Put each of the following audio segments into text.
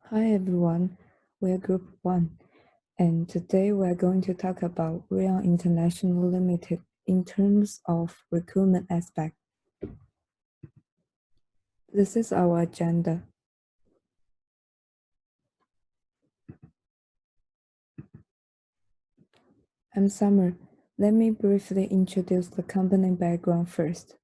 Hi everyone, we're Group 1, and today we're going to talk about Raeon International Limited in terms of recruitment aspect. This is our agenda. I'm Summer. Let me briefly introduce the company background first.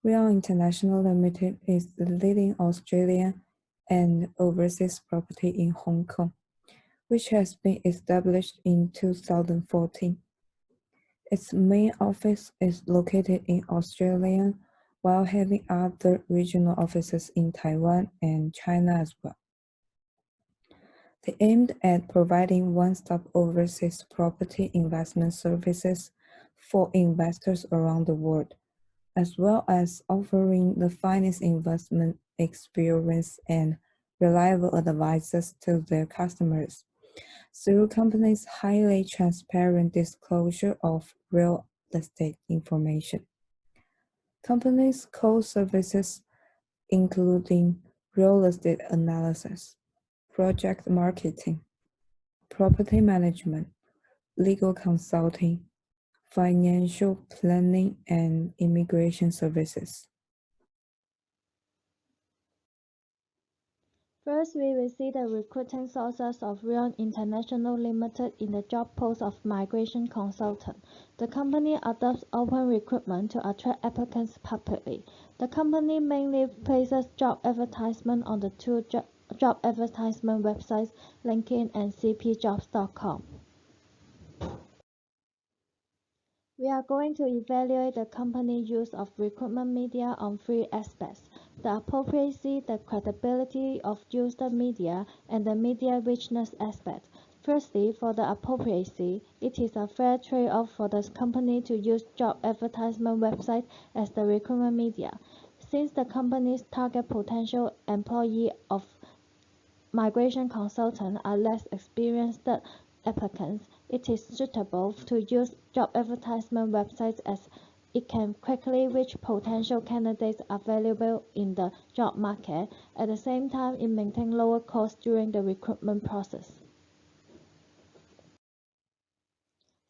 Raeon International Limited is the leading Australian and overseas property in Hong Kong, which has been established in 2014. Its main office is located in Australia, while having other regional offices in Taiwan and China as well. They aimed at providing one-stop overseas property investment services for investors around the world, as well as offering the finest investment experience and reliable advices to their customers through company's highly transparent disclosure of real estate information. Company's core services including real estate analysis, project marketing, property management, legal consulting, financial planning, and immigration services. First, we will see the recruiting sources of Raeon International Limited in the job post of migration consultant. The company adopts open recruitment to attract applicants publicly. The company mainly places job advertisement on the two job advertisement websites, LinkedIn and cpjobs.com. We are going to evaluate the company's use of recruitment media on three aspects: the appropriacy, the credibility of used media, and the media richness aspect. Firstly, for the appropriacy, it is a fair trade-off for the company to use job advertisement websites as the recruitment media. Since the company's target potential employee of migration consultants are less experienced applicants, it is suitable to use job advertisement websites as it can quickly reach potential candidates available in the job market. At the same time, it maintains lower costs during the recruitment process.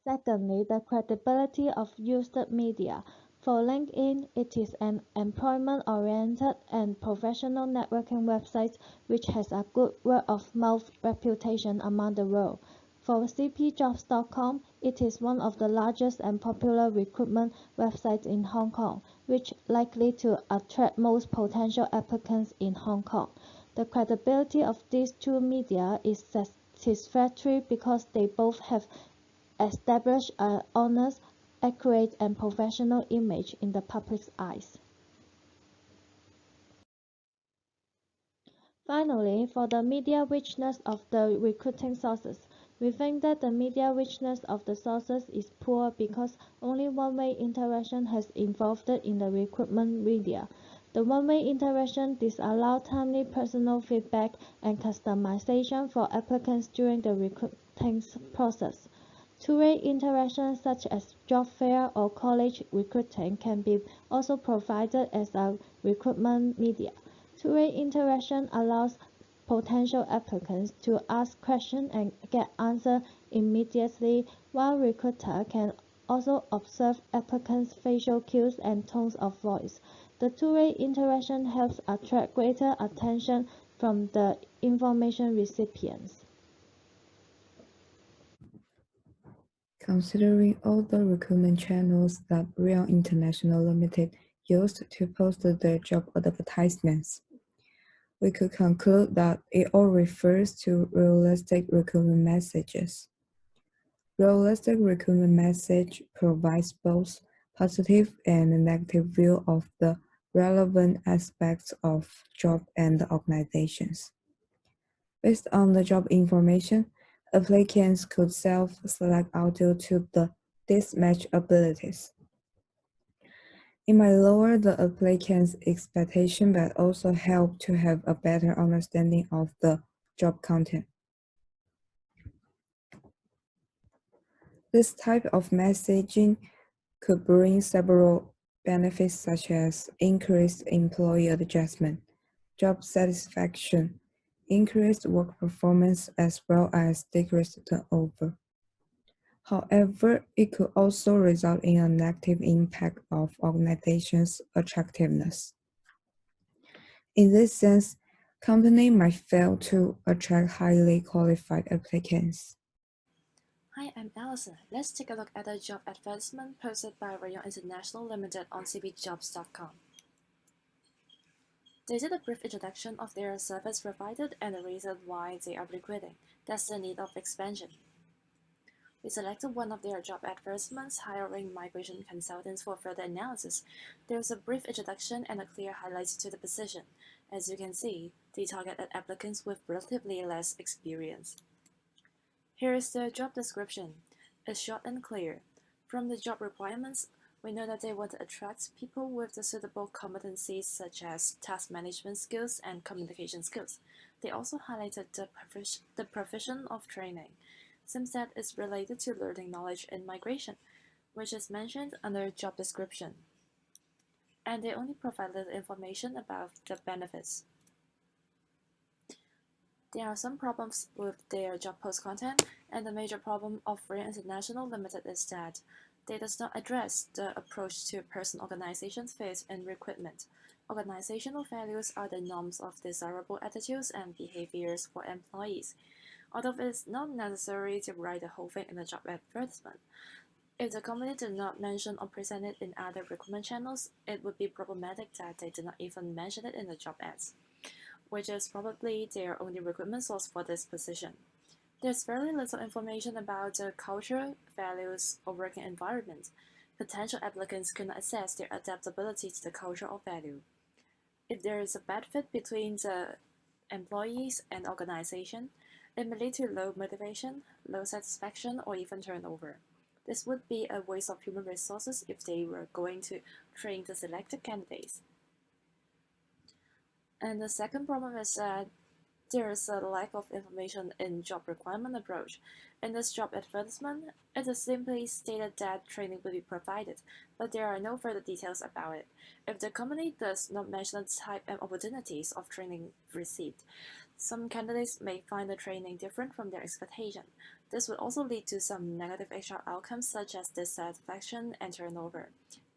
Secondly, the credibility of used media. For LinkedIn, it is an employment-oriented and professional networking website which has a good word-of-mouth reputation among the world. For cpjobs.com, it is one of the largest and popular recruitment websites in Hong Kong, which likely to attract most potential applicants in Hong Kong. The credibility of these two media is satisfactory because they both have established an honest, accurate, and professional image in the public's eyes. Finally, for the media richness of the recruiting sources, we think that the media richness of the sources is poor because only one-way interaction has involved in the recruitment media. The one-way interaction disallows timely personal feedback and customization for applicants during the recruiting process. Two-way interaction such as job fair or college recruiting can be also provided as a recruitment media. Two-way interaction allows potential applicants to ask questions and get answers immediately, while recruiter can also observe applicants' facial cues and tones of voice. The two-way interaction helps attract greater attention from the information recipients. Considering all the recruitment channels that Raeon International Limited used to post their job advertisements, we could conclude that it all refers to realistic recruitment messages. Realistic recruitment message provides both positive and negative view of the relevant aspects of job and organizations. Based on the job information, applicants could self-select out due to the mismatch abilities. It might lower the applicant's expectation but also help to have a better understanding of the job content. This type of messaging could bring several benefits such as increased employee adjustment, job satisfaction, increase work performance as well as decrease turnover. However, it could also result in a negative impact of organizations' attractiveness. In this sense, companies might fail to attract highly qualified applicants. Hi, I'm Allison. Let's take a look at a job advertisement posted by Raeon International Limited on cbjobs.com. They did a brief introduction of their service provided and the reason why they are recruiting. That's the need of expansion. We selected one of their job advertisements, hiring migration consultants for further analysis. There's a brief introduction and a clear highlight to the position. As you can see, they targeted applicants with relatively less experience. Here is the job description. It's short and clear. From the job requirements, we know that they want to attract people with the suitable competencies such as task management skills and communication skills. They also highlighted the provision of training. Seems that it's related to learning knowledge in migration, which is mentioned under job description. And they only provided information about the benefits. There are some problems with their job post content, and the major problem of Raeon International Limited is that they does not address the approach to person-organization fit in recruitment. Organizational values are the norms of desirable attitudes and behaviors for employees. Although it is not necessary to write the whole thing in the job advertisement, if the company did not mention or present it in other recruitment channels, it would be problematic that they did not even mention it in the job ads, which is probably their only recruitment source for this position. There's very little information about the culture, values, or working environment. Potential applicants cannot assess their adaptability to the culture or value. If there is a bad fit between the employees and organization, it may lead to low motivation, low satisfaction, or even turnover. This would be a waste of human resources if they were going to train the selected candidates. And the second problem is that there is a lack of information in job requirement approach. In this job advertisement, it is simply stated that training will be provided, but there are no further details about it. If the company does not mention the type and opportunities of training received, some candidates may find the training different from their expectation. This would also lead to some negative HR outcomes such as dissatisfaction and turnover,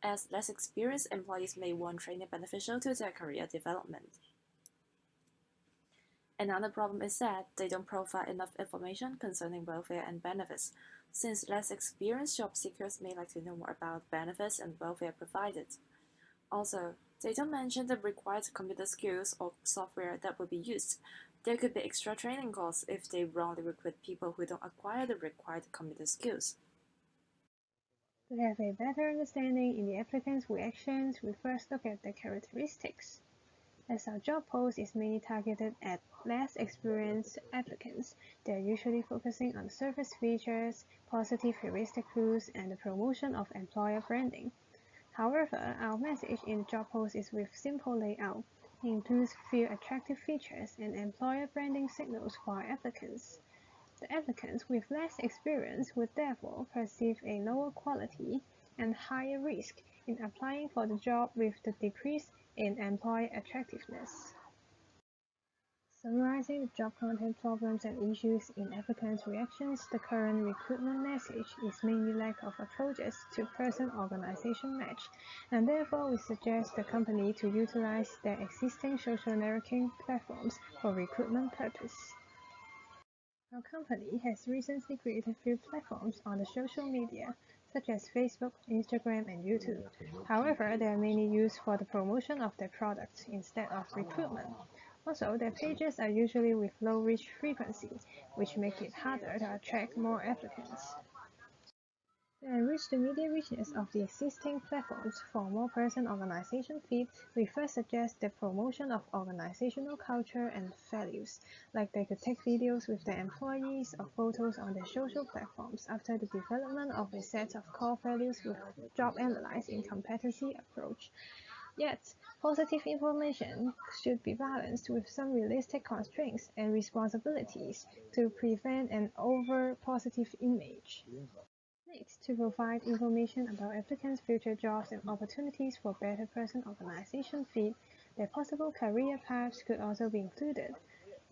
as less experienced employees may want training beneficial to their career development. Another problem is that they don't provide enough information concerning welfare and benefits, since less experienced job seekers may like to know more about benefits and welfare provided. Also, they don't mention the required computer skills or software that will be used. There could be extra training costs if they wrongly recruit people who don't acquire the required computer skills. To have a better understanding in the applicant's reactions, we first look at the characteristics. As our job post is mainly targeted at less experienced applicants, they are usually focusing on service features, positive heuristic rules, and the promotion of employer branding. However, our message in the job post is with simple layout. It includes few attractive features and employer branding signals for our applicants. The applicants with less experience would therefore perceive a lower quality and higher risk in applying for the job with the decrease in employee attractiveness. Summarizing the job content problems and issues in applicants' reactions, the current recruitment message is mainly lack of approaches to person-organization match, and therefore we suggest the company to utilize their existing social networking platforms for recruitment purpose. Our company has recently created few platforms on the social media, such as Facebook, Instagram, and YouTube. However, they are mainly used for the promotion of their products instead of recruitment. Also, their pages are usually with low reach frequency, which make it harder to attract more applicants. To enrich the media richness of the existing platforms for more person-organization fit, we first suggest the promotion of organizational culture and values, like they could take videos with their employees or photos on their social platforms after the development of a set of core values with job analyze in competency approach. Yet, positive information should be balanced with some realistic constraints and responsibilities to prevent an over-positive image. Next, to provide information about applicants' future jobs and opportunities for better person-organization fit, their possible career paths could also be included.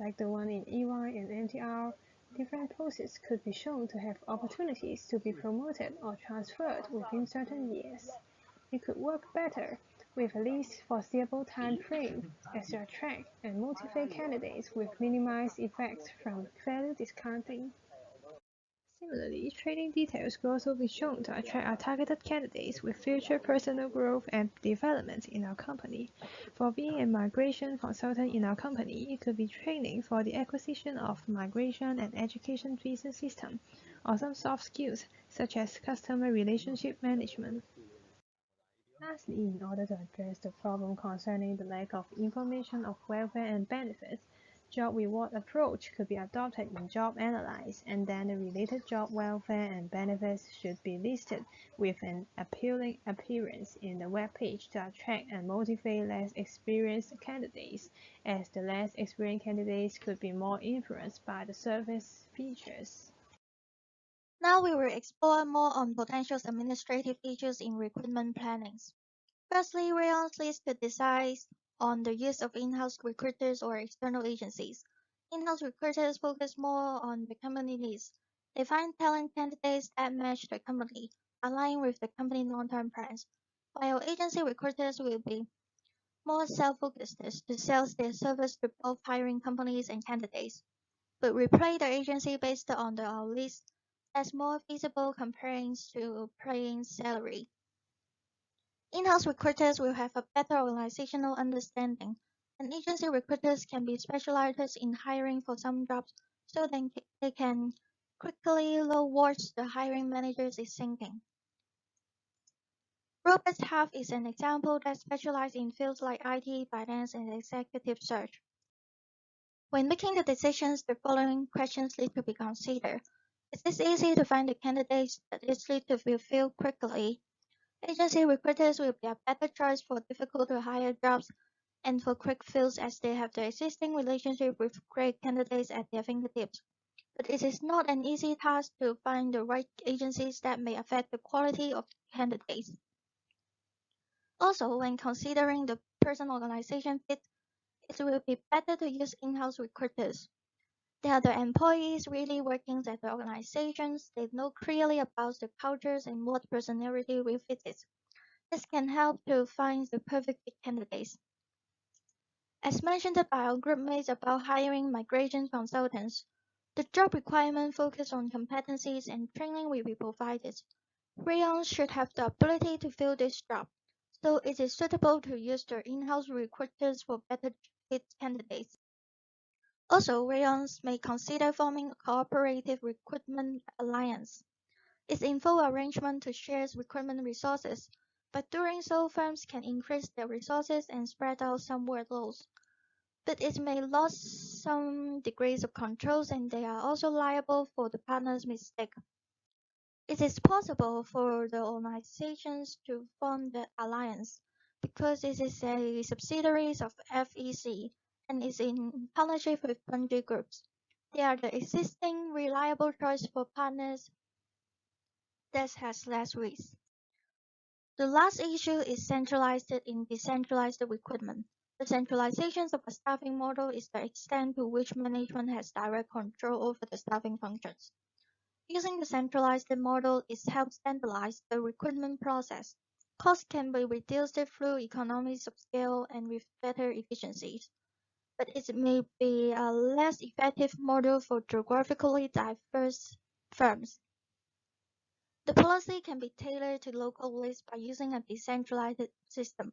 like the one in EY and MTR, different posts could be shown to have opportunities to be promoted or transferred within certain years. It could work better with a least foreseeable time frame as to attract and motivate candidates with minimized effects from value discounting. Similarly, training details could also be shown to attract our targeted candidates with future personal growth and development in our company. For being a migration consultant in our company, it could be training for the acquisition of migration and education visa system, or some soft skills such as customer relationship management. Lastly, in order to address the problem concerning the lack of information of welfare and benefits, job reward approach could be adopted in job analysis, and then the related job welfare and benefits should be listed with an appealing appearance in the web page to attract and motivate less experienced candidates, as the less experienced candidates could be more influenced by the service features. Now we will explore more on potential administrative issues in recruitment planning. Firstly, Raeon's list could decide on the use of in-house recruiters or external agencies. In-house recruiters focus more on the company needs. They find talent candidates that match the company, align with the company long-term plans, while agency recruiters will be more self-focused to sell their service to both hiring companies and candidates, but we play the agency based on our list as more feasible comparing to paying salary. In-house recruiters will have a better organizational understanding, and agency recruiters can be specialized in hiring for some jobs so then they can quickly know what the hiring manager is thinking. Robert Half is an example that specializes in fields like IT, finance, and executive search. When making the decisions, the following questions need to be considered. Is it easy to find the candidates that is easy to fulfill quickly? Agency recruiters will be a better choice for difficult to hire jobs and for quick fills as they have the existing relationship with great candidates at their fingertips. But it is not an easy task to find the right agencies that may affect the quality of candidates. Also, when considering the person-organization fit, it will be better to use in-house recruiters. They are the employees really working at the organizations. They know clearly about the cultures and what personality will fit it. This can help to find the perfect fit candidates. As mentioned by our group mates about hiring migration consultants, the job requirement focus on competencies and training will be provided. Raeon should have the ability to fill this job, so it is suitable to use their in-house recruiters for better fit candidates. Also, Raeons may consider forming a cooperative recruitment alliance. It's in full arrangement to share recruitment resources, but doing so firms can increase their resources and spread out some workloads. But it may lose some degrees of controls and they are also liable for the partner's mistake. It is possible for the organizations to form the alliance because it is a subsidiary of FEC and is in partnership with country groups. They are the existing reliable choice for partners that has less risk. The last issue is centralized and decentralized recruitment. The centralization of a staffing model is the extent to which management has direct control over the staffing functions. Using the centralized model is helps standardize the recruitment process. Costs can be reduced through economies of scale and with better efficiencies, but it may be a less effective model for geographically diverse firms. The policy can be tailored to local needs by using a decentralized system.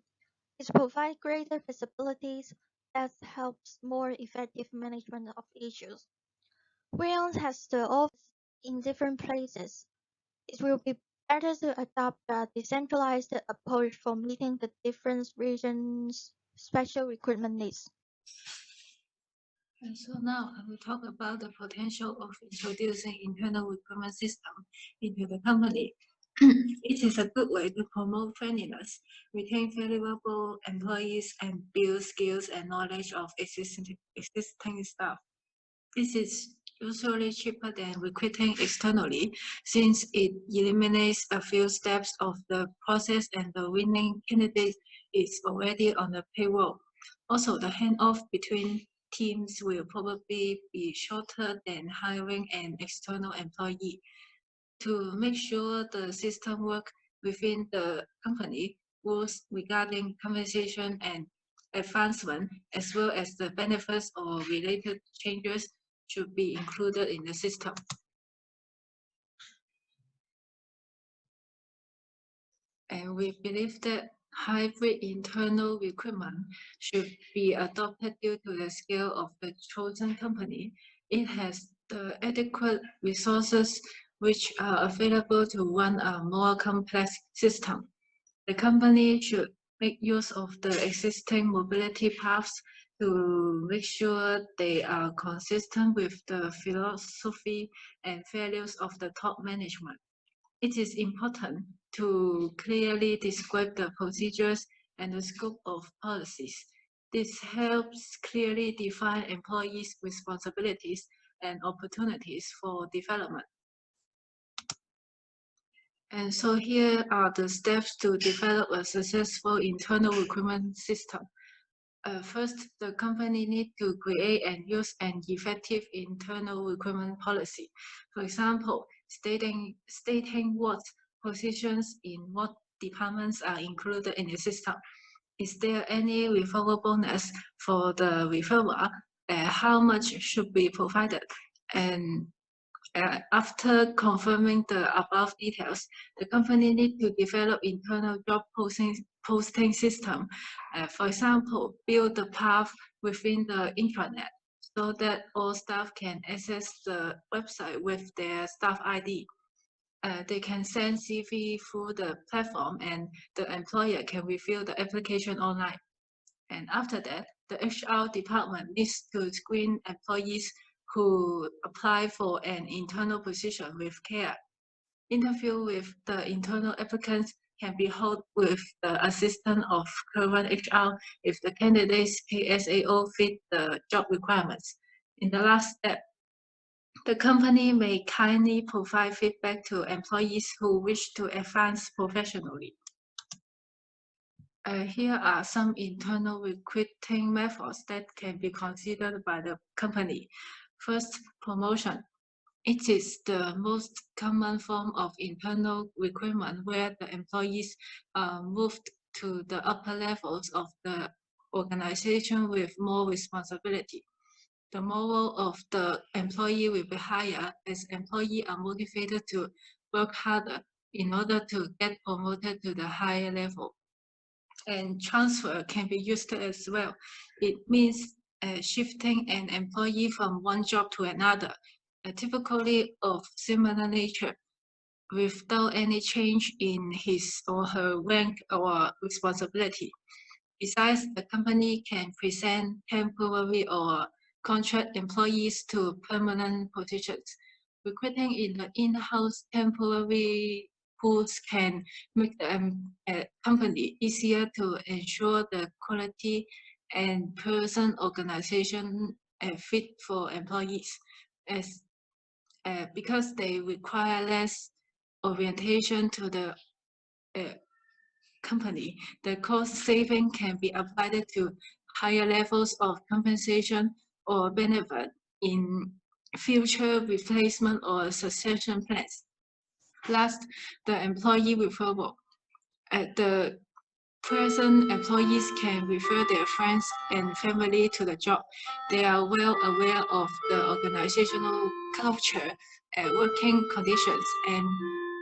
It provides greater visibilities that helps more effective management of issues. Raeon has the office in different places. It will be better to adopt a decentralized approach for meeting the different regions' special recruitment needs. And so now I will talk about the potential of introducing internal recruitment system into the company. It is a good way to promote friendliness, retain valuable employees, and build skills and knowledge of existing staff. This is usually cheaper than recruiting externally since it eliminates a few steps of the process and the winning candidate is already on the payroll. Also, the handoff between teams will probably be shorter than hiring an external employee. To make sure the system works within the company, rules regarding compensation and advancement, as well as the benefits or related changes, should be included in the system. And we believe that hybrid internal recruitment should be adopted due to the scale of the chosen company. It has the adequate resources which are available to run a more complex system. The company should make use of the existing mobility paths to make sure they are consistent with the philosophy and values of the top management. It is important to clearly describe the procedures and the scope of policies. This helps clearly define employees' responsibilities and opportunities for development. And so here are the steps to develop a successful internal recruitment system. First, the company needs to create and use an effective internal recruitment policy. For example, stating what positions in what departments are included in the system. Is there any referral bonus for the referrer? How much should be provided? And after confirming the above details, the company needs to develop internal job posting system. For example, build the path within the intranet so that all staff can access the website with their staff ID. They can send CV through the platform and the employer can review the application online. And after that, the HR department needs to screen employees who apply for an internal position with care. Interview with the internal applicants can be held with the assistance of current HR if the candidate's KSAO fit the job requirements. In the last step, the company may kindly provide feedback to employees who wish to advance professionally. Here are some internal recruiting methods that can be considered by the company. First, promotion. It is the most common form of internal recruitment where the employees are moved to the upper levels of the organization with more responsibility. The morale of the employee will be higher as employees are motivated to work harder in order to get promoted to the higher level. And transfer can be used as well. It means shifting an employee from one job to another, typically of similar nature, without any change in his or her rank or responsibility. Besides, the company can present temporary or contract employees to permanent positions. Recruiting in the in-house temporary pools can make the company easier to ensure the quality and person organization fit for employees, as because they require less orientation to the company. The cost saving can be applied to higher levels of compensation or benefit in future replacement or succession plans. Last, the employee referral. At the present, employees can refer their friends and family to the job. They are well aware of the organizational culture, working conditions, and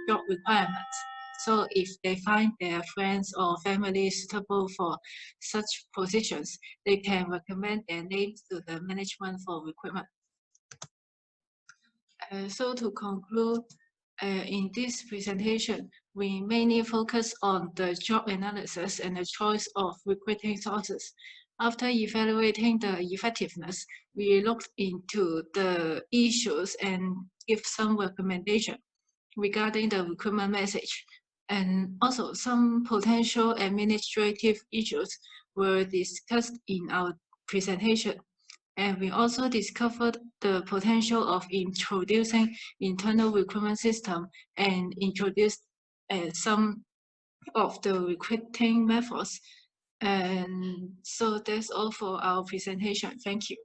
job requirements. So if they find their friends or family suitable for such positions, they can recommend their names to the management for recruitment. So to conclude, in this presentation, we mainly focus on the job analysis and the choice of recruiting sources. After evaluating the effectiveness, we looked into the issues and give some recommendation regarding the recruitment message. And also some potential administrative issues were discussed in our presentation. And we also discovered the potential of introducing internal recruitment system and introduced some of the recruiting methods. And so that's all for our presentation. Thank you.